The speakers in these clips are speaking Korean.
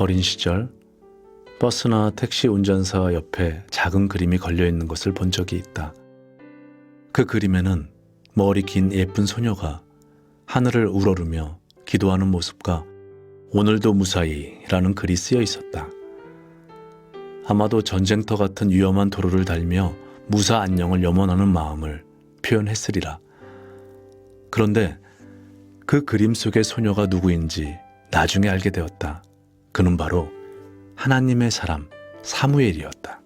어린 시절 버스나 택시 운전사 옆에 작은 그림이 걸려있는 것을 본 적이 있다. 그 그림에는 머리 긴 예쁜 소녀가 하늘을 우러르며 기도하는 모습과 오늘도 무사히라는 글이 쓰여 있었다. 아마도 전쟁터 같은 위험한 도로를 달며 무사 안녕을 염원하는 마음을 표현했으리라. 그런데 그 그림 속의 소녀가 누구인지 나중에 알게 되었다. 그는 바로 하나님의 사람 사무엘이었다.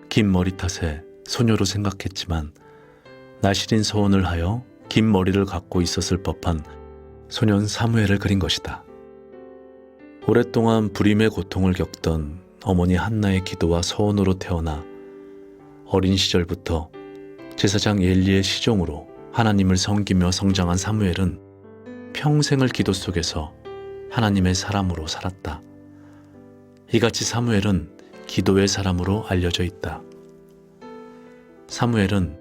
긴 머리 탓에 소녀로 생각했지만 나시린 서원을 하여 긴 머리를 갖고 있었을 법한 소년 사무엘을 그린 것이다. 오랫동안 불임의 고통을 겪던 어머니 한나의 기도와 서원으로 태어나 어린 시절부터 제사장 엘리의 시종으로 하나님을 섬기며 성장한 사무엘은 평생을 기도 속에서 하나님의 사람으로 살았다. 이같이 사무엘은 기도의 사람으로 알려져 있다. 사무엘은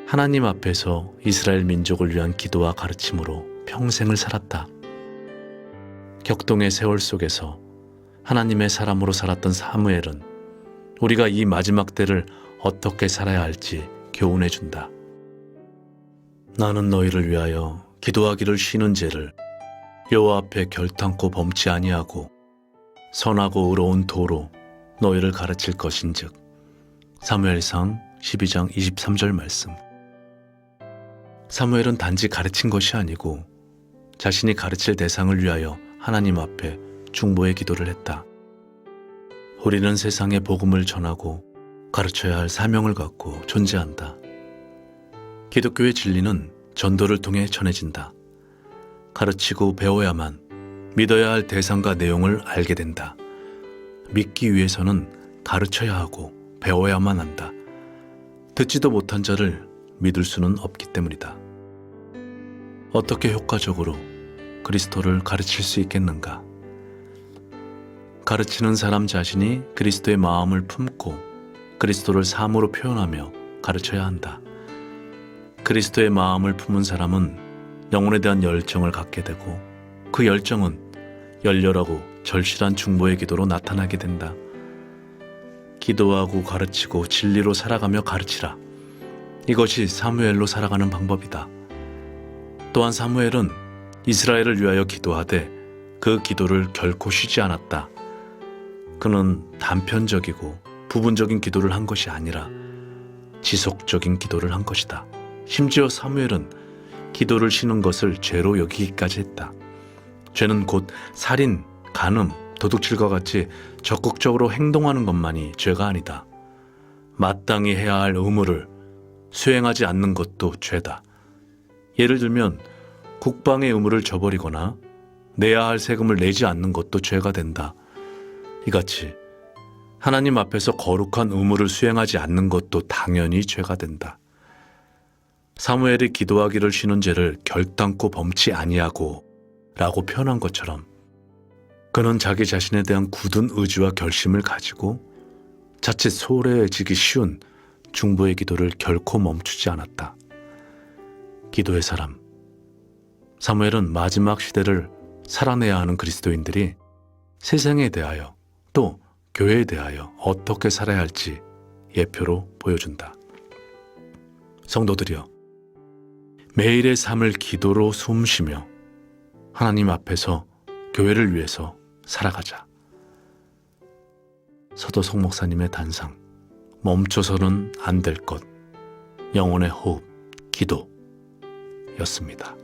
하나님 앞에서 이스라엘 민족을 위한 기도와 가르침으로 평생을 살았다. 격동의 세월 속에서 하나님의 사람으로 살았던 사무엘은 우리가 이 마지막 때를 어떻게 살아야 할지 교훈해 준다. 나는 너희를 위하여 기도하기를 쉬는 죄를 여호와 앞에 결탄코 범치 아니하고 선하고 의로운 도로 너희를 가르칠 것인즉. 사무엘상 12장 23절 말씀. 사무엘은 단지 가르친 것이 아니고 자신이 가르칠 대상을 위하여 하나님 앞에 중보의 기도를 했다. 우리는 세상에 복음을 전하고 가르쳐야 할 사명을 갖고 존재한다. 기독교의 진리는 전도를 통해 전해진다. 가르치고 배워야만 믿어야 할 대상과 내용을 알게 된다. 믿기 위해서는 가르쳐야 하고 배워야만 한다. 듣지도 못한 자를 믿을 수는 없기 때문이다. 어떻게 효과적으로 그리스도를 가르칠 수 있겠는가? 가르치는 사람 자신이 그리스도의 마음을 품고 그리스도를 삶으로 표현하며 가르쳐야 한다. 그리스도의 마음을 품은 사람은 영혼에 대한 열정을 갖게 되고 그 열정은 열렬하고 절실한 중보의 기도로 나타나게 된다. 기도하고 가르치고 진리로 살아가며 가르치라. 이것이 사무엘로 살아가는 방법이다. 또한 사무엘은 이스라엘을 위하여 기도하되 그 기도를 결코 쉬지 않았다. 그는 단편적이고 부분적인 기도를 한 것이 아니라 지속적인 기도를 한 것이다. 심지어 사무엘은 기도를 쉬는 것을 죄로 여기기까지 했다. 죄는 곧 살인, 간음, 도둑질과 같이 적극적으로 행동하는 것만이 죄가 아니다. 마땅히 해야 할 의무를 수행하지 않는 것도 죄다. 예를 들면 국방의 의무를 저버리거나 내야 할 세금을 내지 않는 것도 죄가 된다. 이같이 하나님 앞에서 거룩한 의무를 수행하지 않는 것도 당연히 죄가 된다. 사무엘이 기도하기를 쉬는 죄를 결단코 범치 아니하고 라고 표현한 것처럼 그는 자기 자신에 대한 굳은 의지와 결심을 가지고 자칫 소홀해지기 쉬운 중보의 기도를 결코 멈추지 않았다. 기도의 사람 사무엘은 마지막 시대를 살아내야 하는 그리스도인들이 세상에 대하여 또 교회에 대하여 어떻게 살아야 할지 예표로 보여준다. 성도들이여, 매일의 삶을 기도로 숨쉬며 하나님 앞에서 교회를 위해서 살아가자. 서도 송 목사님의 단상, 멈춰서는 안 될 것, 영혼의 호흡, 기도였습니다.